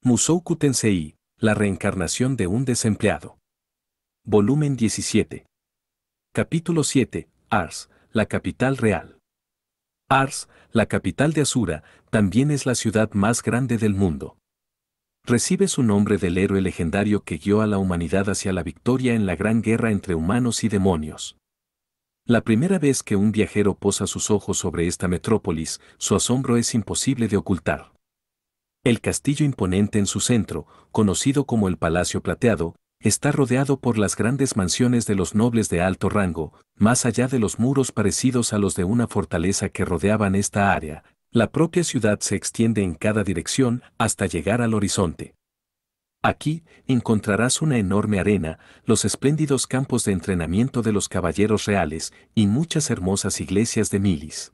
Mushoku Tensei, la reencarnación de un desempleado. Volumen 17. Capítulo 7, Ars, la capital real. Ars, la capital de Asura, también es la ciudad más grande del mundo. Recibe su nombre del héroe legendario que guió a la humanidad hacia la victoria en la gran guerra entre humanos y demonios. La primera vez que un viajero posa sus ojos sobre esta metrópolis, su asombro es imposible de ocultar. El castillo imponente en su centro, conocido como el Palacio Plateado, está rodeado por las grandes mansiones de los nobles de alto rango, más allá de los muros parecidos a los de una fortaleza que rodeaban esta área. La propia ciudad se extiende en cada dirección hasta llegar al horizonte. Aquí encontrarás una enorme arena, los espléndidos campos de entrenamiento de los caballeros reales y muchas hermosas iglesias de milis.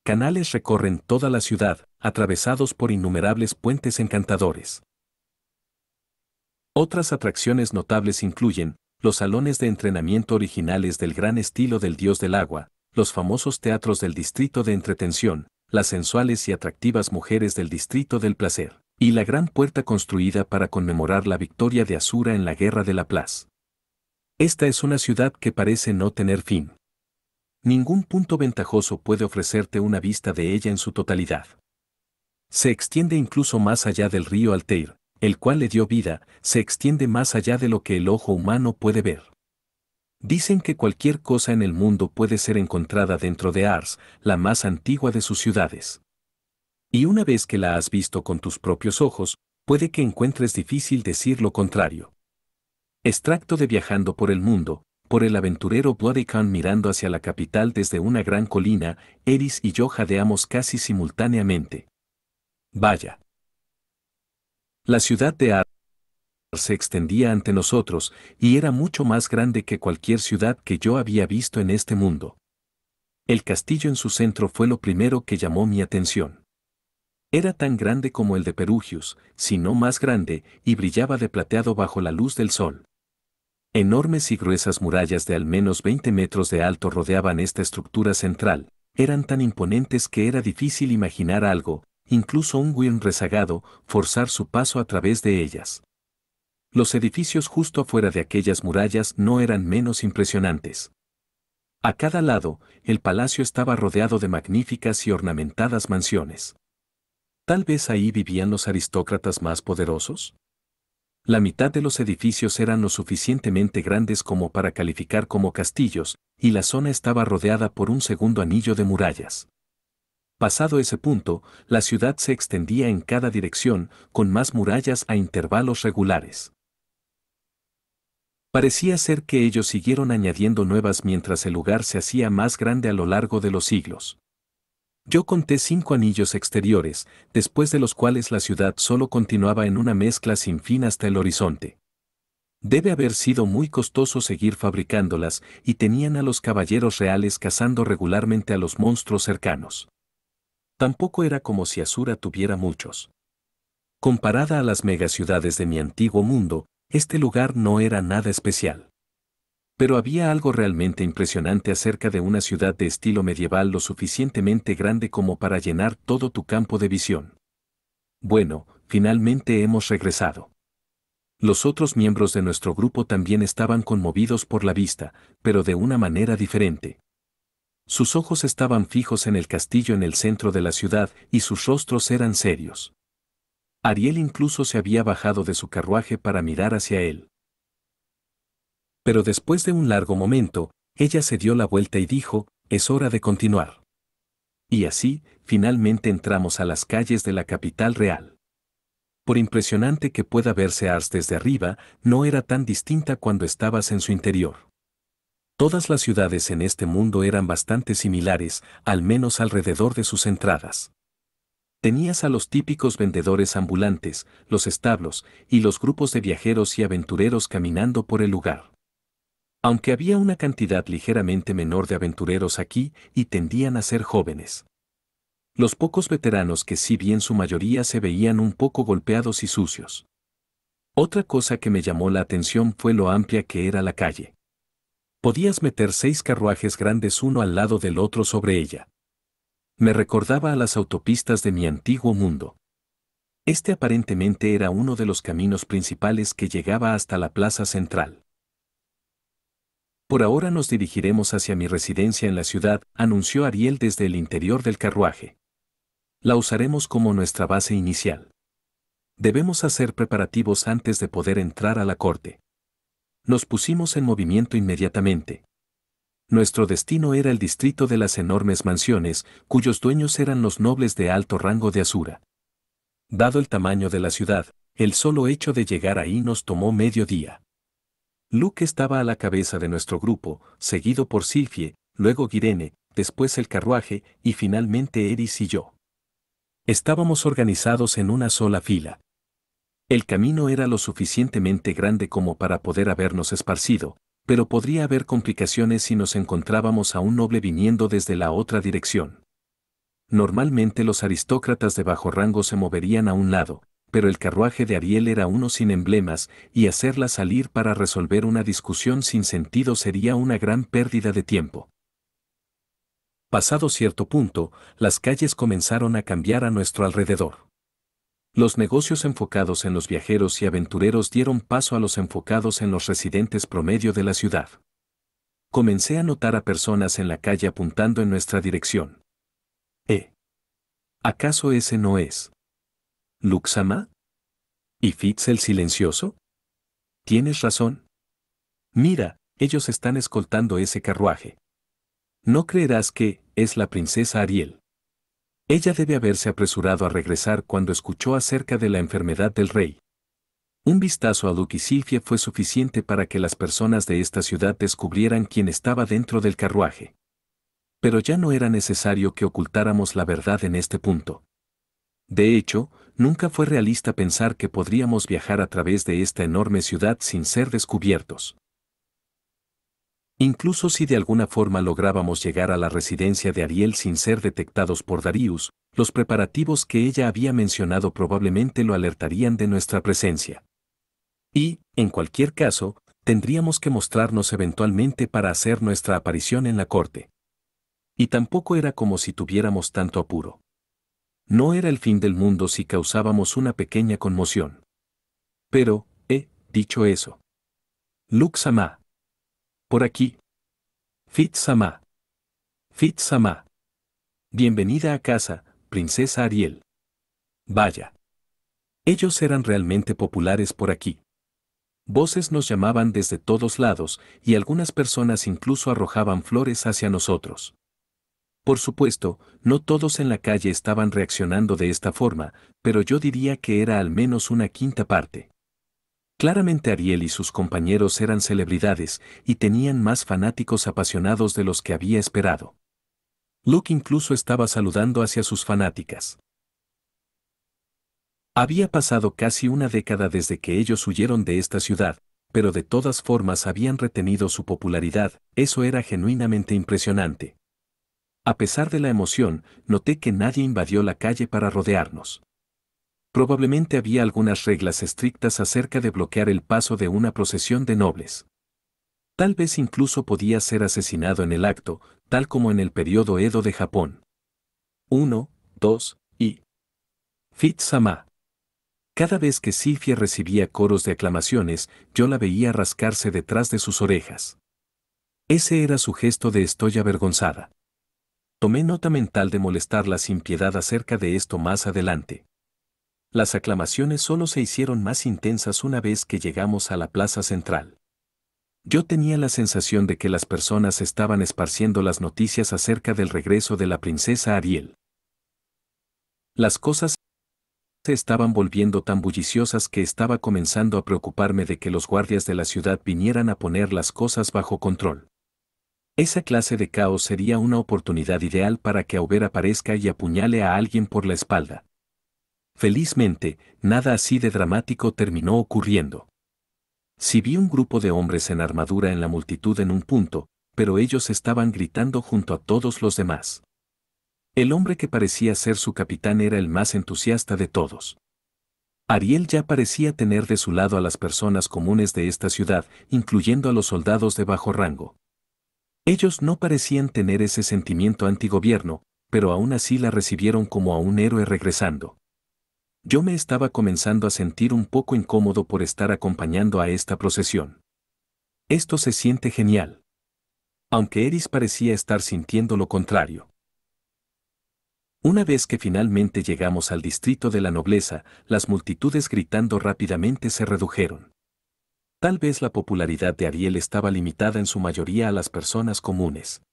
Canales recorren toda la ciudad, atravesados por innumerables puentes encantadores. Otras atracciones notables incluyen los salones de entrenamiento originales del gran estilo del dios del agua, los famosos teatros del distrito de entretención, las sensuales y atractivas mujeres del distrito del placer, y la gran puerta construida para conmemorar la victoria de Asura en la Guerra de la Plaza. Esta es una ciudad que parece no tener fin. Ningún punto ventajoso puede ofrecerte una vista de ella en su totalidad. Se extiende incluso más allá del río Altair, el cual le dio vida, se extiende más allá de lo que el ojo humano puede ver. Dicen que cualquier cosa en el mundo puede ser encontrada dentro de Ars, la más antigua de sus ciudades. Y una vez que la has visto con tus propios ojos, puede que encuentres difícil decir lo contrario. Extracto de Viajando por el Mundo, por el aventurero Bloody Khan mirando hacia la capital desde una gran colina, Eris y yo jadeamos casi simultáneamente. Vaya. La ciudad de Ars se extendía ante nosotros, y era mucho más grande que cualquier ciudad que yo había visto en este mundo. El castillo en su centro fue lo primero que llamó mi atención. Era tan grande como el de Perugius, si no más grande, y brillaba de plateado bajo la luz del sol. Enormes y gruesas murallas de al menos 20 metros de alto rodeaban esta estructura central. Eran tan imponentes que era difícil imaginar algo, incluso un Wyrm rezagado, forzar su paso a través de ellas. Los edificios justo afuera de aquellas murallas no eran menos impresionantes. A cada lado, el palacio estaba rodeado de magníficas y ornamentadas mansiones. ¿Tal vez ahí vivían los aristócratas más poderosos? La mitad de los edificios eran lo suficientemente grandes como para calificar como castillos, y la zona estaba rodeada por un segundo anillo de murallas. Pasado ese punto, la ciudad se extendía en cada dirección, con más murallas a intervalos regulares. Parecía ser que ellos siguieron añadiendo nuevas mientras el lugar se hacía más grande a lo largo de los siglos. Yo conté 5 anillos exteriores, después de los cuales la ciudad solo continuaba en una mezcla sin fin hasta el horizonte. Debe haber sido muy costoso seguir fabricándolas, y tenían a los caballeros reales cazando regularmente a los monstruos cercanos. Tampoco era como si Asura tuviera muchos. Comparada a las megaciudades de mi antiguo mundo, este lugar no era nada especial. Pero había algo realmente impresionante acerca de una ciudad de estilo medieval lo suficientemente grande como para llenar todo tu campo de visión. Bueno, finalmente hemos regresado. Los otros miembros de nuestro grupo también estaban conmovidos por la vista, pero de una manera diferente. Sus ojos estaban fijos en el castillo en el centro de la ciudad y sus rostros eran serios. Ariel incluso se había bajado de su carruaje para mirar hacia él. Pero después de un largo momento, ella se dio la vuelta y dijo, es hora de continuar. Y así, finalmente entramos a las calles de la capital real. Por impresionante que pueda verse Ars desde arriba, no era tan distinta cuando estabas en su interior. Todas las ciudades en este mundo eran bastante similares, al menos alrededor de sus entradas. Tenías a los típicos vendedores ambulantes, los establos, y los grupos de viajeros y aventureros caminando por el lugar. Aunque había una cantidad ligeramente menor de aventureros aquí, y tendían a ser jóvenes. Los pocos veteranos que si bien su mayoría se veían un poco golpeados y sucios. Otra cosa que me llamó la atención fue lo amplia que era la calle. Podías meter 6 carruajes grandes uno al lado del otro sobre ella. Me recordaba a las autopistas de mi antiguo mundo. Este aparentemente era uno de los caminos principales que llegaba hasta la plaza central. Por ahora nos dirigiremos hacia mi residencia en la ciudad, anunció Ariel desde el interior del carruaje. La usaremos como nuestra base inicial. Debemos hacer preparativos antes de poder entrar a la corte. Nos pusimos en movimiento inmediatamente. Nuestro destino era el distrito de las enormes mansiones, cuyos dueños eran los nobles de alto rango de Asura. Dado el tamaño de la ciudad, el solo hecho de llegar ahí nos tomó medio día. Luke estaba a la cabeza de nuestro grupo, seguido por Silfie, luego Girene, después el carruaje y finalmente Eris y yo. Estábamos organizados en una sola fila. El camino era lo suficientemente grande como para poder habernos esparcido, pero podría haber complicaciones si nos encontrábamos a un noble viniendo desde la otra dirección. Normalmente los aristócratas de bajo rango se moverían a un lado, pero el carruaje de Ariel era uno sin emblemas, y hacerla salir para resolver una discusión sin sentido sería una gran pérdida de tiempo. Pasado cierto punto, las calles comenzaron a cambiar a nuestro alrededor. Los negocios enfocados en los viajeros y aventureros dieron paso a los enfocados en los residentes promedio de la ciudad. Comencé a notar a personas en la calle apuntando en nuestra dirección. ¿Acaso ese no es Luke-sama? ¿Y Fitz el silencioso? Tienes razón. Mira, ellos están escoltando ese carruaje. No creerás que es la princesa Ariel. Ella debe haberse apresurado a regresar cuando escuchó acerca de la enfermedad del rey. Un vistazo a Luke y Silfie fue suficiente para que las personas de esta ciudad descubrieran quién estaba dentro del carruaje. Pero ya no era necesario que ocultáramos la verdad en este punto. De hecho, nunca fue realista pensar que podríamos viajar a través de esta enorme ciudad sin ser descubiertos. Incluso si de alguna forma lográbamos llegar a la residencia de Ariel sin ser detectados por Darius, los preparativos que ella había mencionado probablemente lo alertarían de nuestra presencia. Y, en cualquier caso, tendríamos que mostrarnos eventualmente para hacer nuestra aparición en la corte. Y tampoco era como si tuviéramos tanto apuro. No era el fin del mundo si causábamos una pequeña conmoción. Pero, dicho eso. Luke-sama. Por aquí. Fitz-sama. Fitz-sama. Bienvenida a casa, princesa Ariel. Vaya. Ellos eran realmente populares por aquí. Voces nos llamaban desde todos lados, y algunas personas incluso arrojaban flores hacia nosotros. Por supuesto, no todos en la calle estaban reaccionando de esta forma, pero yo diría que era al menos una quinta parte. Claramente Ariel y sus compañeros eran celebridades, y tenían más fanáticos apasionados de los que había esperado. Luke incluso estaba saludando hacia sus fanáticas. Había pasado casi una década desde que ellos huyeron de esta ciudad, pero de todas formas habían retenido su popularidad, eso era genuinamente impresionante. A pesar de la emoción, noté que nadie invadió la calle para rodearnos. Probablemente había algunas reglas estrictas acerca de bloquear el paso de una procesión de nobles. Tal vez incluso podía ser asesinado en el acto, tal como en el periodo Edo de Japón. 1, 2, y Fitz-sama. Cada vez que Silfie recibía coros de aclamaciones, yo la veía rascarse detrás de sus orejas. Ese era su gesto de estoy avergonzada. Tomé nota mental de molestarla sin piedad acerca de esto más adelante. Las aclamaciones solo se hicieron más intensas una vez que llegamos a la plaza central. Yo tenía la sensación de que las personas estaban esparciendo las noticias acerca del regreso de la princesa Ariel. Las cosas se estaban volviendo tan bulliciosas que estaba comenzando a preocuparme de que los guardias de la ciudad vinieran a poner las cosas bajo control. Esa clase de caos sería una oportunidad ideal para que Auber aparezca y apuñale a alguien por la espalda. Felizmente, nada así de dramático terminó ocurriendo. Sí vi un grupo de hombres en armadura en la multitud en un punto, pero ellos estaban gritando junto a todos los demás. El hombre que parecía ser su capitán era el más entusiasta de todos. Ariel ya parecía tener de su lado a las personas comunes de esta ciudad, incluyendo a los soldados de bajo rango. Ellos no parecían tener ese sentimiento antigobierno, pero aún así la recibieron como a un héroe regresando. Yo me estaba comenzando a sentir un poco incómodo por estar acompañando a esta procesión. Esto se siente genial. Aunque Eris parecía estar sintiendo lo contrario. Una vez que finalmente llegamos al distrito de la nobleza, las multitudes gritando rápidamente se redujeron. Tal vez la popularidad de Ariel estaba limitada en su mayoría a las personas comunes.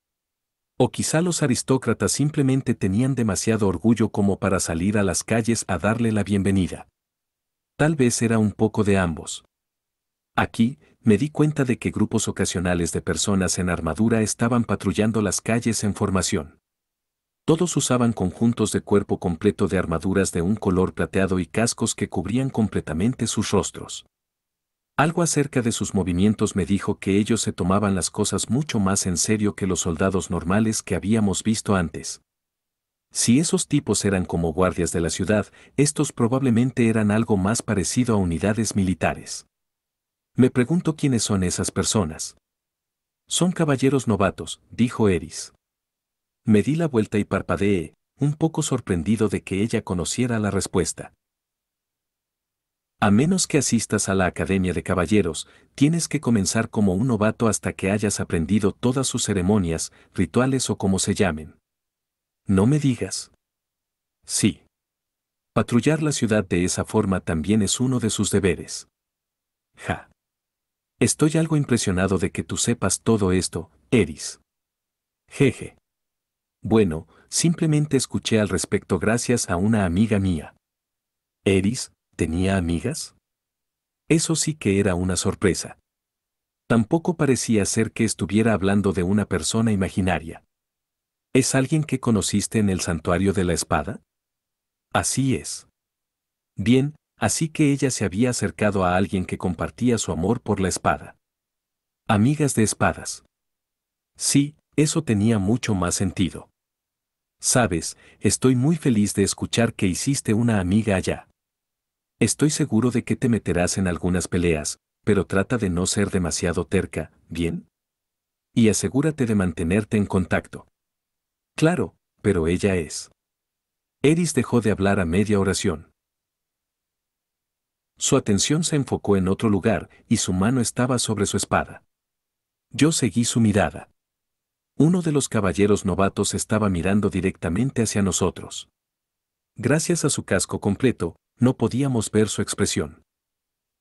O quizá los aristócratas simplemente tenían demasiado orgullo como para salir a las calles a darle la bienvenida. Tal vez era un poco de ambos. Aquí, me di cuenta de que grupos ocasionales de personas en armadura estaban patrullando las calles en formación. Todos usaban conjuntos de cuerpo completo de armaduras de un color plateado y cascos que cubrían completamente sus rostros. Algo acerca de sus movimientos me dijo que ellos se tomaban las cosas mucho más en serio que los soldados normales que habíamos visto antes. Si esos tipos eran como guardias de la ciudad, estos probablemente eran algo más parecido a unidades militares. Me pregunto quiénes son esas personas. Son caballeros novatos, dijo Eris. Me di la vuelta y parpadeé, un poco sorprendido de que ella conociera la respuesta. A menos que asistas a la Academia de Caballeros, tienes que comenzar como un novato hasta que hayas aprendido todas sus ceremonias, rituales o como se llamen. No me digas. Sí. Patrullar la ciudad de esa forma también es uno de sus deberes. Ja. Estoy algo impresionado de que tú sepas todo esto, Eris. Jeje. Bueno, simplemente escuché al respecto gracias a una amiga mía. ¿Eris, tenía amigas? Eso sí que era una sorpresa. Tampoco parecía ser que estuviera hablando de una persona imaginaria. ¿Es alguien que conociste en el santuario de la espada? Así es. Bien, así que ella se había acercado a alguien que compartía su amor por la espada. Amigas de espadas. Sí, eso tenía mucho más sentido. Sabes, estoy muy feliz de escuchar que hiciste una amiga allá. Estoy seguro de que te meterás en algunas peleas, pero trata de no ser demasiado terca, ¿bien? Y asegúrate de mantenerte en contacto. Claro, pero ella es. Eris dejó de hablar a media oración. Su atención se enfocó en otro lugar y su mano estaba sobre su espada. Yo seguí su mirada. Uno de los caballeros novatos estaba mirando directamente hacia nosotros. Gracias a su casco completo, no podíamos ver su expresión.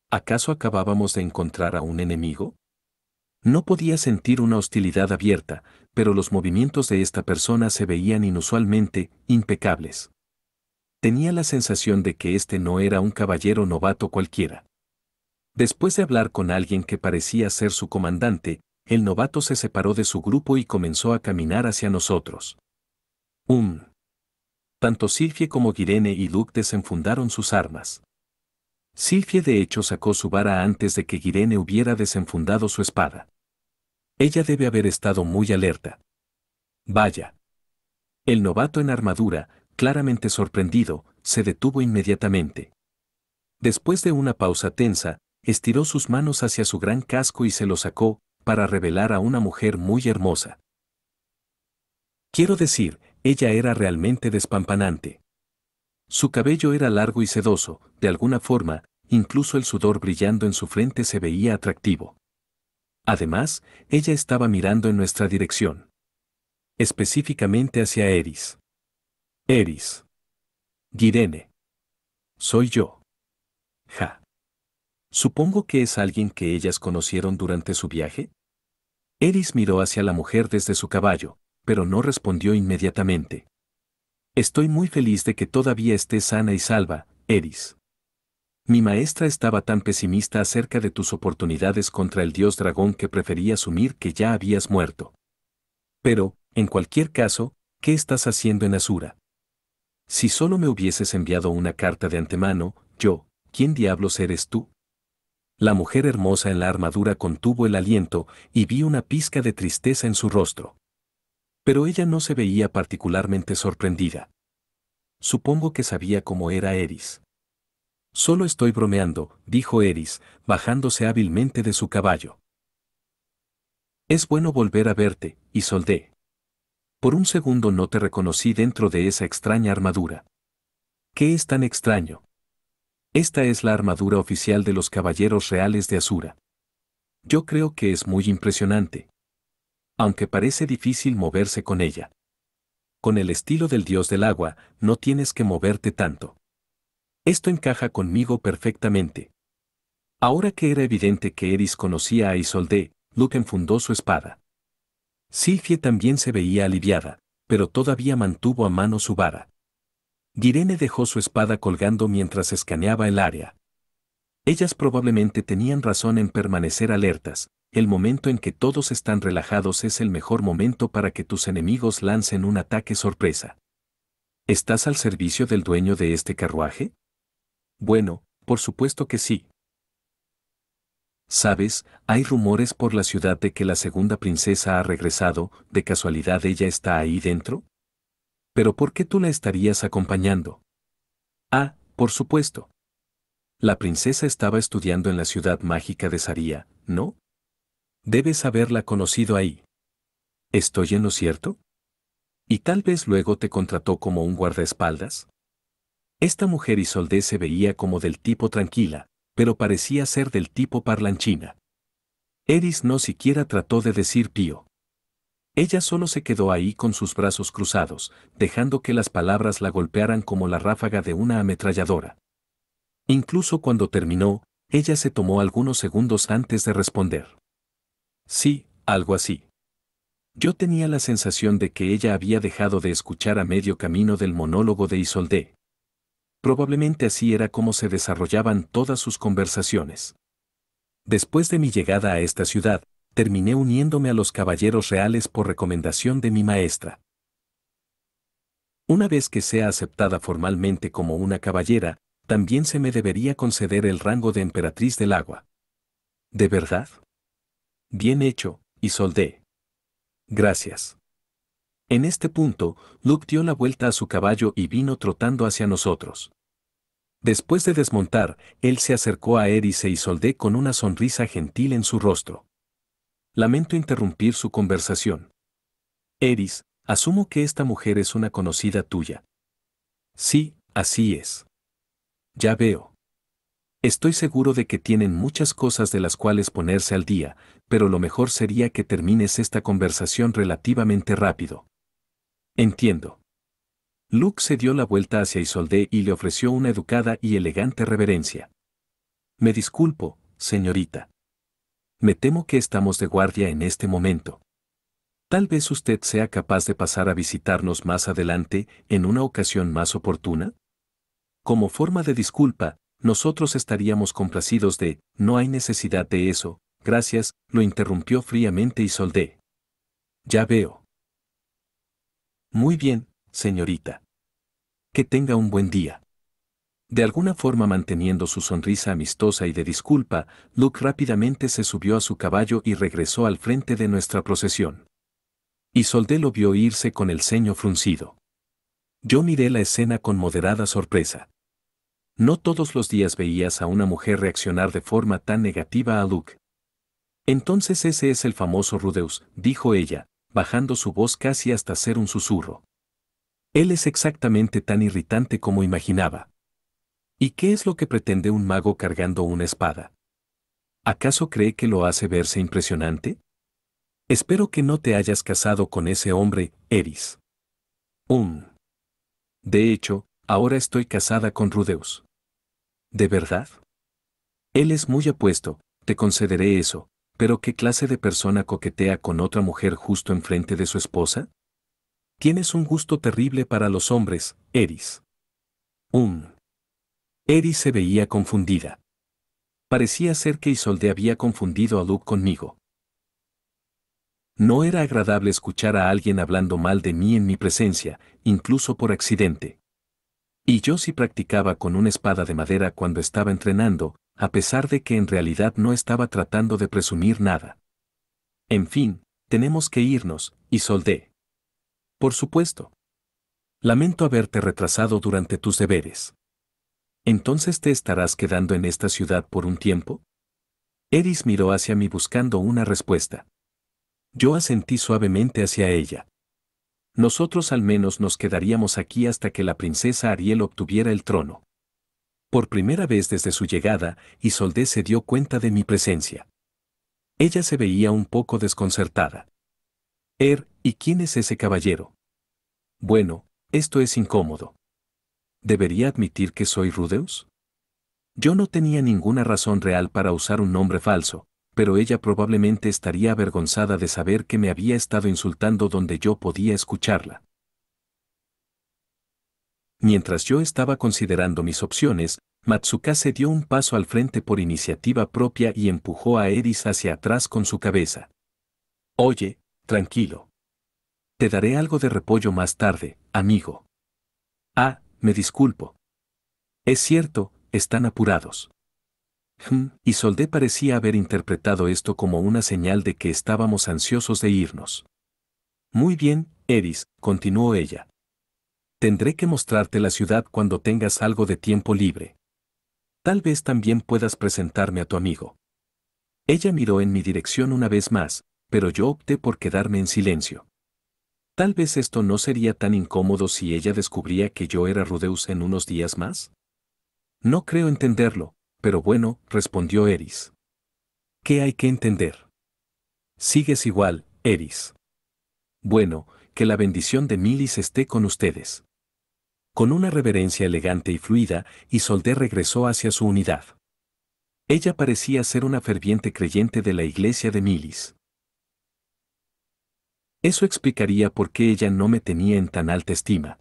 ¿Acaso acabábamos de encontrar a un enemigo? No podía sentir una hostilidad abierta, pero los movimientos de esta persona se veían inusualmente impecables. Tenía la sensación de que este no era un caballero novato cualquiera. Después de hablar con alguien que parecía ser su comandante, el novato se separó de su grupo y comenzó a caminar hacia nosotros. Tanto Silfie como Girene y Luke desenfundaron sus armas. Silfie de hecho sacó su vara antes de que Girene hubiera desenfundado su espada. Ella debe haber estado muy alerta. Vaya. El novato en armadura, claramente sorprendido, se detuvo inmediatamente. Después de una pausa tensa, estiró sus manos hacia su gran casco y se lo sacó, para revelar a una mujer muy hermosa. Quiero decir, ella era realmente despampanante. Su cabello era largo y sedoso, de alguna forma, incluso el sudor brillando en su frente se veía atractivo. Además, ella estaba mirando en nuestra dirección. Específicamente hacia Eris. Eris. Girene. Soy yo. Ja. Supongo que es alguien que ellas conocieron durante su viaje. Eris miró hacia la mujer desde su caballo, pero no respondió inmediatamente. Estoy muy feliz de que todavía estés sana y salva, Eris. Mi maestra estaba tan pesimista acerca de tus oportunidades contra el dios dragón que prefería asumir que ya habías muerto. Pero, en cualquier caso, ¿qué estás haciendo en Asura? Si solo me hubieses enviado una carta de antemano, ¿quién diablos eres tú? La mujer hermosa en la armadura contuvo el aliento y vi una pizca de tristeza en su rostro. Pero ella no se veía particularmente sorprendida. Supongo que sabía cómo era Eris. Solo estoy bromeando, dijo Eris, bajándose hábilmente de su caballo. Es bueno volver a verte, Isolde. Por un segundo no te reconocí dentro de esa extraña armadura. ¿Qué es tan extraño? Esta es la armadura oficial de los caballeros reales de Asura. Yo creo que es muy impresionante. Aunque parece difícil moverse con ella. Con el estilo del dios del agua, no tienes que moverte tanto. Esto encaja conmigo perfectamente. Ahora que era evidente que Eris conocía a Isolde, Luke enfundó su espada. Silfie también se veía aliviada, pero todavía mantuvo a mano su vara. Girene dejó su espada colgando mientras escaneaba el área. Ellas probablemente tenían razón en permanecer alertas. El momento en que todos están relajados es el mejor momento para que tus enemigos lancen un ataque sorpresa. ¿Estás al servicio del dueño de este carruaje? Bueno, por supuesto que sí. ¿Sabes? Hay rumores por la ciudad de que la segunda princesa ha regresado. ¿De casualidad ella está ahí dentro? ¿Pero por qué tú la estarías acompañando? Ah, por supuesto. La princesa estaba estudiando en la ciudad mágica de Saria, ¿no? Debes haberla conocido ahí. ¿Estoy en lo cierto? ¿Y tal vez luego te contrató como un guardaespaldas? Esta mujer Isolde se veía como del tipo tranquila, pero parecía ser del tipo parlanchina. Eris no siquiera trató de decir pío. Ella solo se quedó ahí con sus brazos cruzados, dejando que las palabras la golpearan como la ráfaga de una ametralladora. Incluso cuando terminó, ella se tomó algunos segundos antes de responder. Sí, algo así. Yo tenía la sensación de que ella había dejado de escuchar a medio camino del monólogo de Isolde. Probablemente así era como se desarrollaban todas sus conversaciones. Después de mi llegada a esta ciudad, terminé uniéndome a los caballeros reales por recomendación de mi maestra. Una vez que sea aceptada formalmente como una caballera, también se me debería conceder el rango de emperatriz del agua. ¿De verdad? Bien hecho, Isolde. Gracias. En este punto, Luke dio la vuelta a su caballo y vino trotando hacia nosotros. Después de desmontar, él se acercó a Eris e Isolde con una sonrisa gentil en su rostro. Lamento interrumpir su conversación. Eris, asumo que esta mujer es una conocida tuya. Sí, así es. Ya veo. Estoy seguro de que tienen muchas cosas de las cuales ponerse al día, pero lo mejor sería que termines esta conversación relativamente rápido. Entiendo. Luke se dio la vuelta hacia Isolde y le ofreció una educada y elegante reverencia. Me disculpo, señorita. Me temo que estamos de guardia en este momento. Tal vez usted sea capaz de pasar a visitarnos más adelante, en una ocasión más oportuna. Como forma de disculpa, nosotros estaríamos complacidos de, no hay necesidad de eso, gracias, lo interrumpió fríamente Isolde. Ya veo. Muy bien, señorita. Que tenga un buen día. De alguna forma manteniendo su sonrisa amistosa y de disculpa, Luke rápidamente se subió a su caballo y regresó al frente de nuestra procesión. Isolde lo vio irse con el ceño fruncido. Yo miré la escena con moderada sorpresa. No todos los días veías a una mujer reaccionar de forma tan negativa a Luke. Entonces ese es el famoso Rudeus, dijo ella, bajando su voz casi hasta ser un susurro. Él es exactamente tan irritante como imaginaba. ¿Y qué es lo que pretende un mago cargando una espada? ¿Acaso cree que lo hace verse impresionante? Espero que no te hayas casado con ese hombre, Eris. De hecho, ahora estoy casada con Rudeus. ¿De verdad? Él es muy apuesto, te concederé eso, pero ¿qué clase de persona coquetea con otra mujer justo enfrente de su esposa? Tienes un gusto terrible para los hombres, Eris. Eris se veía confundida. Parecía ser que Isolde había confundido a Luke conmigo. No era agradable escuchar a alguien hablando mal de mí en mi presencia, incluso por accidente. Y yo sí practicaba con una espada de madera cuando estaba entrenando, a pesar de que en realidad no estaba tratando de presumir nada. En fin, tenemos que irnos, Isolde. Por supuesto. Lamento haberte retrasado durante tus deberes. ¿Entonces te estarás quedando en esta ciudad por un tiempo? Eris miró hacia mí buscando una respuesta. Yo asentí suavemente hacia ella. Nosotros al menos nos quedaríamos aquí hasta que la princesa Ariel obtuviera el trono. Por primera vez desde su llegada, Isolde se dio cuenta de mi presencia. Ella se veía un poco desconcertada. ¿Y quién es ese caballero? Bueno, esto es incómodo. ¿Debería admitir que soy Rudeus? Yo no tenía ninguna razón real para usar un nombre falso, pero ella probablemente estaría avergonzada de saber que me había estado insultando donde yo podía escucharla. Mientras yo estaba considerando mis opciones, Matsukase dio un paso al frente por iniciativa propia y empujó a Eris hacia atrás con su cabeza. Oye, tranquilo. Te daré algo de repollo más tarde, amigo. Ah, me disculpo. Es cierto, están apurados. Isolde parecía haber interpretado esto como una señal de que estábamos ansiosos de irnos. Muy bien, Eris, continuó ella. Tendré que mostrarte la ciudad cuando tengas algo de tiempo libre. Tal vez también puedas presentarme a tu amigo. Ella miró en mi dirección una vez más, pero yo opté por quedarme en silencio. Tal vez esto no sería tan incómodo si ella descubría que yo era Rudeus en unos días más. No creo entenderlo, pero bueno, respondió Eris. ¿Qué hay que entender? Sigues igual, Eris. Bueno, que la bendición de Milis esté con ustedes. Con una reverencia elegante y fluida, Isolde regresó hacia su unidad. Ella parecía ser una ferviente creyente de la iglesia de Milis. Eso explicaría por qué ella no me tenía en tan alta estima.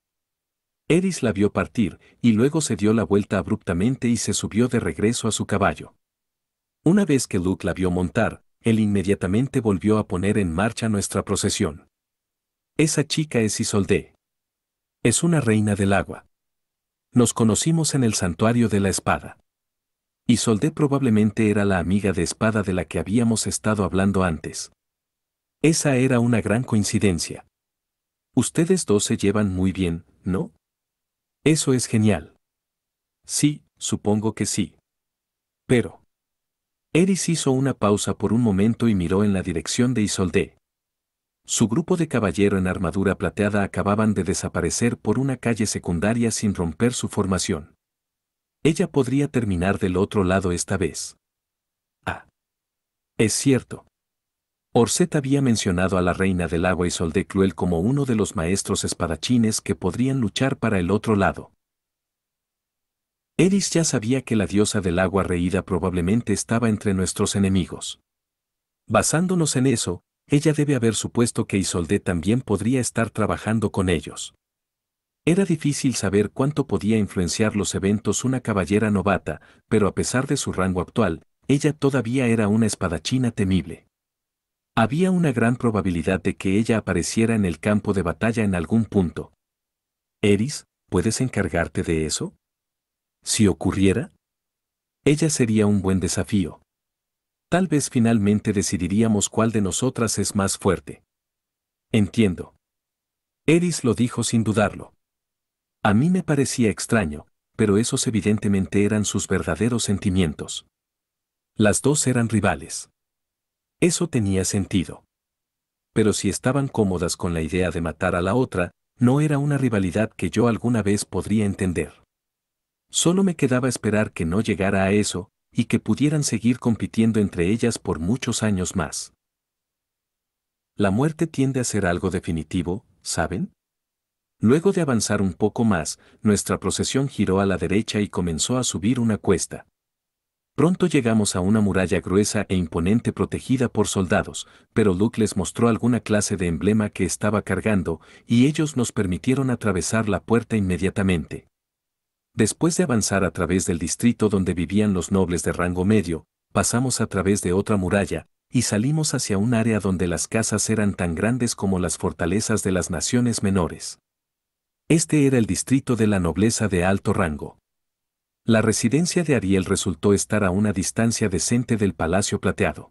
Eris la vio partir, y luego se dio la vuelta abruptamente y se subió de regreso a su caballo. Una vez que Luke la vio montar, él inmediatamente volvió a poner en marcha nuestra procesión. Esa chica es Isolde. Es una reina del agua. Nos conocimos en el santuario de la espada. Isolde probablemente era la amiga de espada de la que habíamos estado hablando antes. Esa era una gran coincidencia. Ustedes dos se llevan muy bien, ¿no? Eso es genial. Sí, supongo que sí. Pero... Eris hizo una pausa por un momento y miró en la dirección de Isolde. Su grupo de caballero en armadura plateada acababan de desaparecer por una calle secundaria sin romper su formación. Ella podría terminar del otro lado esta vez. Ah. Es cierto. Orset había mencionado a la reina del agua Isolde Cruel como uno de los maestros espadachines que podrían luchar para el otro lado. Eris ya sabía que la diosa del agua reída probablemente estaba entre nuestros enemigos. Basándonos en eso, ella debe haber supuesto que Isolde también podría estar trabajando con ellos. Era difícil saber cuánto podía influenciar los eventos una caballera novata, pero a pesar de su rango actual, ella todavía era una espadachina temible. Había una gran probabilidad de que ella apareciera en el campo de batalla en algún punto. Eris, ¿puedes encargarte de eso? Si ocurriera, ella sería un buen desafío. Tal vez finalmente decidiríamos cuál de nosotras es más fuerte. Entiendo. Eris lo dijo sin dudarlo. A mí me parecía extraño, pero esos evidentemente eran sus verdaderos sentimientos. Las dos eran rivales. Eso tenía sentido. Pero si estaban cómodas con la idea de matar a la otra, no era una rivalidad que yo alguna vez podría entender. Solo me quedaba esperar que no llegara a eso, y que pudieran seguir compitiendo entre ellas por muchos años más. La muerte tiende a ser algo definitivo, ¿saben? Luego de avanzar un poco más, nuestra procesión giró a la derecha y comenzó a subir una cuesta. Pronto llegamos a una muralla gruesa e imponente protegida por soldados, pero Luke les mostró alguna clase de emblema que estaba cargando, y ellos nos permitieron atravesar la puerta inmediatamente. Después de avanzar a través del distrito donde vivían los nobles de rango medio, pasamos a través de otra muralla, y salimos hacia un área donde las casas eran tan grandes como las fortalezas de las naciones menores. Este era el distrito de la nobleza de alto rango. La residencia de Ariel resultó estar a una distancia decente del Palacio Plateado.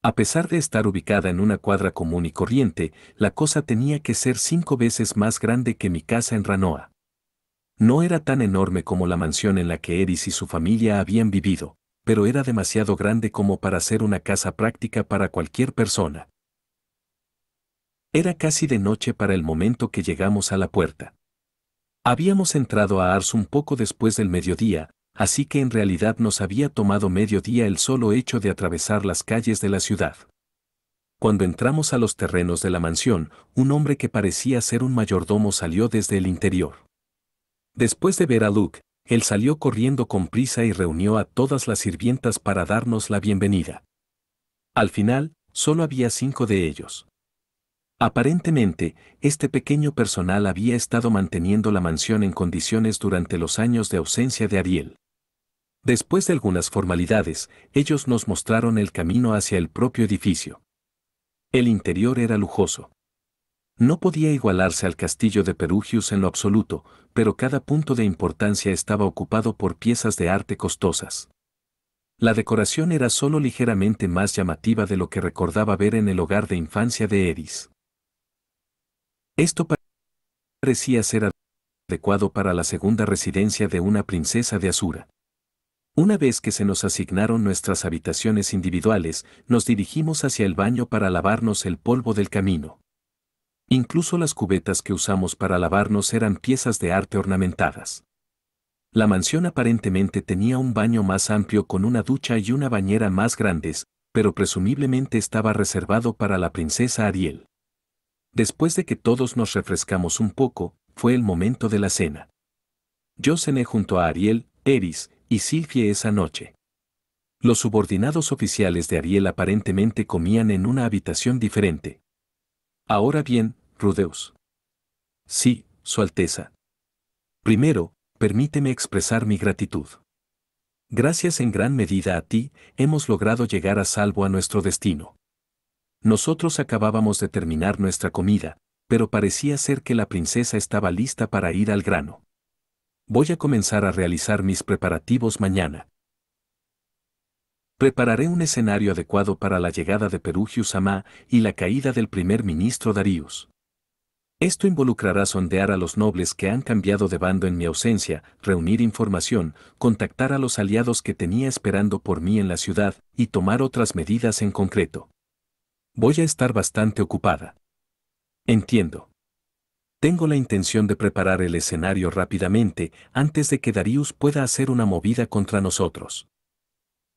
A pesar de estar ubicada en una cuadra común y corriente, la cosa tenía que ser 5 veces más grande que mi casa en Ranoa. No era tan enorme como la mansión en la que Eris y su familia habían vivido, pero era demasiado grande como para ser una casa práctica para cualquier persona. Era casi de noche para el momento que llegamos a la puerta. Habíamos entrado a Ars un poco después del mediodía, así que en realidad nos había tomado medio día el solo hecho de atravesar las calles de la ciudad. Cuando entramos a los terrenos de la mansión, un hombre que parecía ser un mayordomo salió desde el interior. Después de ver a Luke, él salió corriendo con prisa y reunió a todas las sirvientas para darnos la bienvenida. Al final, solo había 5 de ellos. Aparentemente, este pequeño personal había estado manteniendo la mansión en condiciones durante los años de ausencia de Ariel. Después de algunas formalidades, ellos nos mostraron el camino hacia el propio edificio. El interior era lujoso. No podía igualarse al castillo de Perugius en lo absoluto, pero cada punto de importancia estaba ocupado por piezas de arte costosas. La decoración era solo ligeramente más llamativa de lo que recordaba ver en el hogar de infancia de Eris. Esto parecía ser adecuado para la segunda residencia de una princesa de Asura. Una vez que se nos asignaron nuestras habitaciones individuales, nos dirigimos hacia el baño para lavarnos el polvo del camino. Incluso las cubetas que usamos para lavarnos eran piezas de arte ornamentadas. La mansión aparentemente tenía un baño más amplio con una ducha y una bañera más grandes, pero presumiblemente estaba reservado para la princesa Ariel. Después de que todos nos refrescamos un poco, fue el momento de la cena. Yo cené junto a Ariel, Eris y Sylvie esa noche. Los subordinados oficiales de Ariel aparentemente comían en una habitación diferente. Ahora bien, Rudeus. Sí, Su Alteza. Primero, permíteme expresar mi gratitud. Gracias en gran medida a ti, hemos logrado llegar a salvo a nuestro destino. Nosotros acabábamos de terminar nuestra comida, pero parecía ser que la princesa estaba lista para ir al grano. Voy a comenzar a realizar mis preparativos mañana. Prepararé un escenario adecuado para la llegada de Perugius Amá y la caída del primer ministro Darius. Esto involucrará sondear a los nobles que han cambiado de bando en mi ausencia, reunir información, contactar a los aliados que tenía esperando por mí en la ciudad y tomar otras medidas en concreto. Voy a estar bastante ocupada. Entiendo. Tengo la intención de preparar el escenario rápidamente antes de que Darius pueda hacer una movida contra nosotros.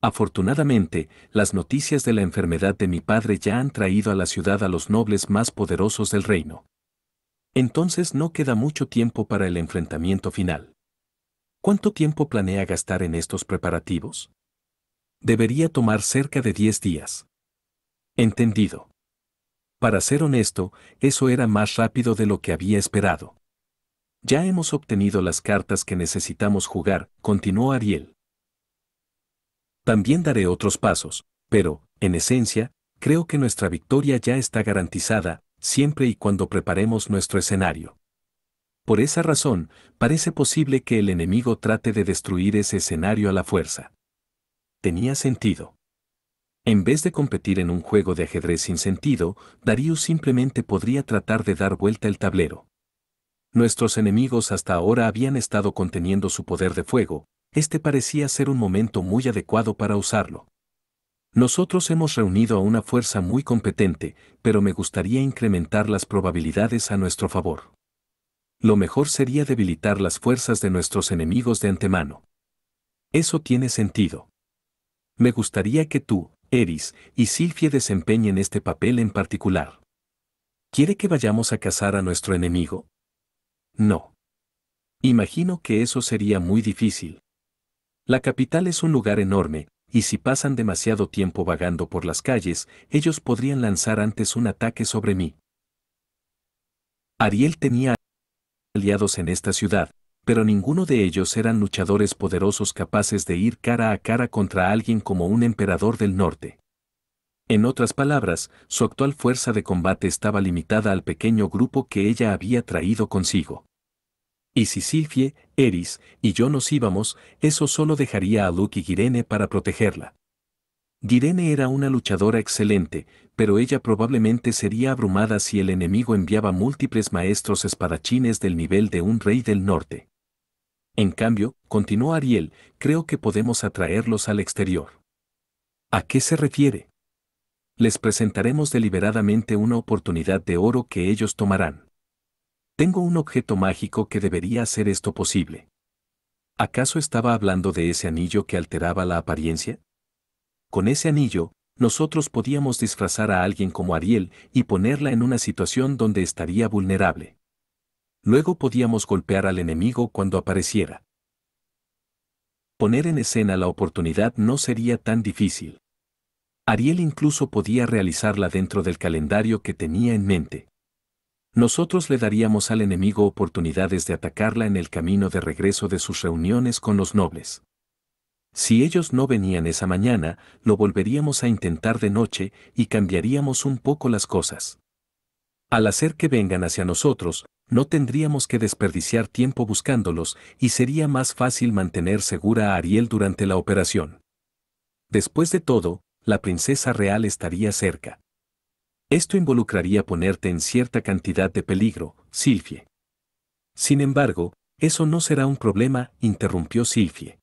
Afortunadamente, las noticias de la enfermedad de mi padre ya han traído a la ciudad a los nobles más poderosos del reino. Entonces no queda mucho tiempo para el enfrentamiento final. ¿Cuánto tiempo planea gastar en estos preparativos? Debería tomar cerca de 10 días. Entendido. Para ser honesto, eso era más rápido de lo que había esperado. Ya hemos obtenido las cartas que necesitamos jugar, continuó Ariel. También daré otros pasos, pero, en esencia, creo que nuestra victoria ya está garantizada, siempre y cuando preparemos nuestro escenario. Por esa razón, parece posible que el enemigo trate de destruir ese escenario a la fuerza. Tenía sentido. En vez de competir en un juego de ajedrez sin sentido, Darius simplemente podría tratar de dar vuelta el tablero. Nuestros enemigos hasta ahora habían estado conteniendo su poder de fuego, este parecía ser un momento muy adecuado para usarlo. Nosotros hemos reunido a una fuerza muy competente, pero me gustaría incrementar las probabilidades a nuestro favor. Lo mejor sería debilitar las fuerzas de nuestros enemigos de antemano. Eso tiene sentido. Me gustaría que tú, Eris, y Sylvie desempeñen este papel en particular. ¿Quiere que vayamos a cazar a nuestro enemigo? No. Imagino que eso sería muy difícil. La capital es un lugar enorme, y si pasan demasiado tiempo vagando por las calles, ellos podrían lanzar antes un ataque sobre mí. Ariel tenía aliados en esta ciudad, pero ninguno de ellos eran luchadores poderosos capaces de ir cara a cara contra alguien como un emperador del norte. En otras palabras, su actual fuerza de combate estaba limitada al pequeño grupo que ella había traído consigo. Y si Sylvie, Eris y yo nos íbamos, eso solo dejaría a Luke y Girene para protegerla. Girene era una luchadora excelente, pero ella probablemente sería abrumada si el enemigo enviaba múltiples maestros espadachines del nivel de un rey del norte. En cambio, continuó Ariel, creo que podemos atraerlos al exterior. ¿A qué se refiere? Les presentaremos deliberadamente una oportunidad de oro que ellos tomarán. Tengo un objeto mágico que debería hacer esto posible. ¿Acaso estaba hablando de ese anillo que alteraba la apariencia? Con ese anillo, nosotros podíamos disfrazar a alguien como Ariel y ponerla en una situación donde estaría vulnerable. Luego podíamos golpear al enemigo cuando apareciera. Poner en escena la oportunidad no sería tan difícil. Ariel incluso podía realizarla dentro del calendario que tenía en mente. Nosotros le daríamos al enemigo oportunidades de atacarla en el camino de regreso de sus reuniones con los nobles. Si ellos no venían esa mañana, lo volveríamos a intentar de noche y cambiaríamos un poco las cosas. Al hacer que vengan hacia nosotros, no tendríamos que desperdiciar tiempo buscándolos y sería más fácil mantener segura a Ariel durante la operación. Después de todo, la princesa real estaría cerca. Esto involucraría ponerte en cierta cantidad de peligro, Sylphie. Sin embargo, eso no será un problema, interrumpió Sylphie.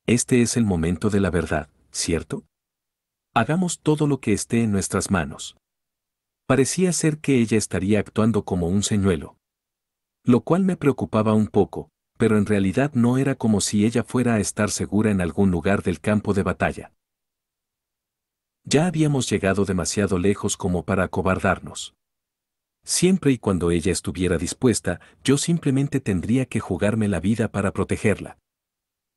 Este es el momento de la verdad, ¿cierto? Hagamos todo lo que esté en nuestras manos. Parecía ser que ella estaría actuando como un señuelo. Lo cual me preocupaba un poco, pero en realidad no era como si ella fuera a estar segura en algún lugar del campo de batalla. Ya habíamos llegado demasiado lejos como para acobardarnos. Siempre y cuando ella estuviera dispuesta, yo simplemente tendría que jugarme la vida para protegerla.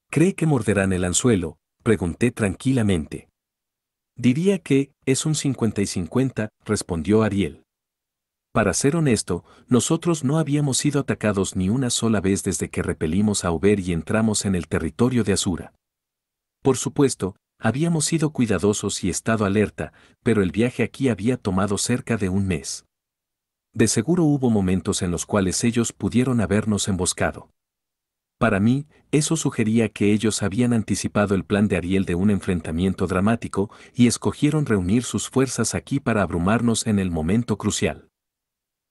¿Cree que morderán el anzuelo?, pregunté tranquilamente. Diría que es un 50 y 50, respondió Ariel. Para ser honesto, nosotros no habíamos sido atacados ni una sola vez desde que repelimos a Uber y entramos en el territorio de Asura. Por supuesto, habíamos sido cuidadosos y estado alerta, pero el viaje aquí había tomado cerca de un mes. De seguro hubo momentos en los cuales ellos pudieron habernos emboscado. Para mí, eso sugería que ellos habían anticipado el plan de Ariel de un enfrentamiento dramático y escogieron reunir sus fuerzas aquí para abrumarnos en el momento crucial.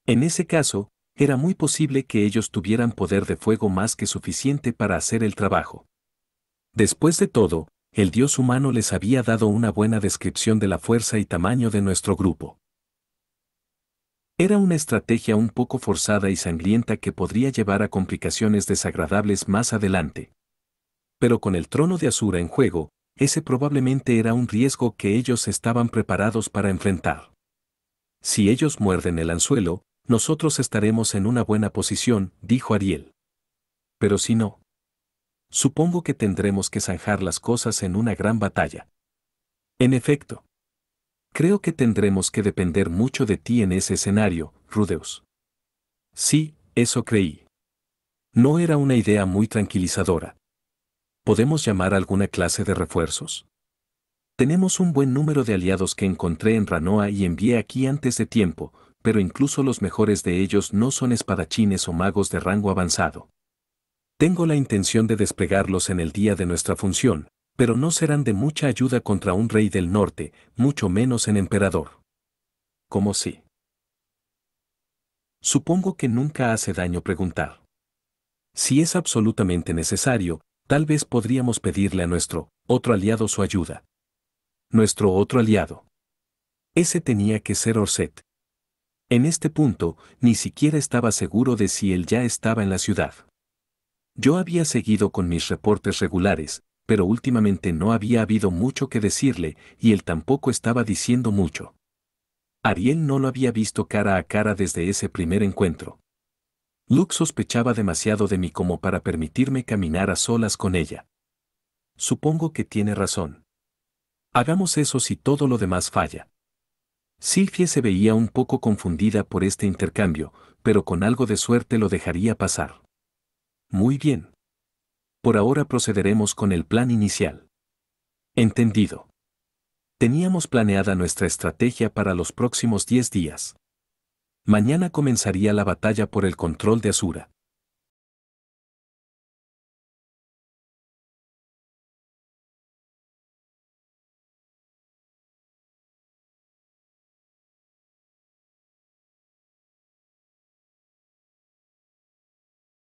En ese caso, era muy posible que ellos tuvieran poder de fuego más que suficiente para hacer el trabajo. Después de todo, el dios humano les había dado una buena descripción de la fuerza y tamaño de nuestro grupo. Era una estrategia un poco forzada y sangrienta que podría llevar a complicaciones desagradables más adelante. Pero con el trono de Asura en juego, ese probablemente era un riesgo que ellos estaban preparados para enfrentar. Si ellos muerden el anzuelo, nosotros estaremos en una buena posición, dijo Ariel. Pero si no, supongo que tendremos que zanjar las cosas en una gran batalla. En efecto, creo que tendremos que depender mucho de ti en ese escenario, Rudeus. Sí, eso creí. No era una idea muy tranquilizadora. ¿Podemos llamar a alguna clase de refuerzos? Tenemos un buen número de aliados que encontré en Ranoa y envié aquí antes de tiempo, pero incluso los mejores de ellos no son espadachines o magos de rango avanzado. Tengo la intención de desplegarlos en el día de nuestra función, pero no serán de mucha ayuda contra un rey del norte, mucho menos en emperador. ¿Cómo si? Supongo que nunca hace daño preguntar. Si es absolutamente necesario, tal vez podríamos pedirle a nuestro otro aliado su ayuda. Nuestro otro aliado. Ese tenía que ser Orset. En este punto, ni siquiera estaba seguro de si él ya estaba en la ciudad. Yo había seguido con mis reportes regulares, pero últimamente no había habido mucho que decirle y él tampoco estaba diciendo mucho. Ariel no lo había visto cara a cara desde ese primer encuentro. Luke sospechaba demasiado de mí como para permitirme caminar a solas con ella. Supongo que tiene razón. Hagamos eso si todo lo demás falla. Sylphie se veía un poco confundida por este intercambio, pero con algo de suerte lo dejaría pasar. Muy bien. Por ahora procederemos con el plan inicial. Entendido. Teníamos planeada nuestra estrategia para los próximos 10 días. Mañana comenzaría la batalla por el control de Asura.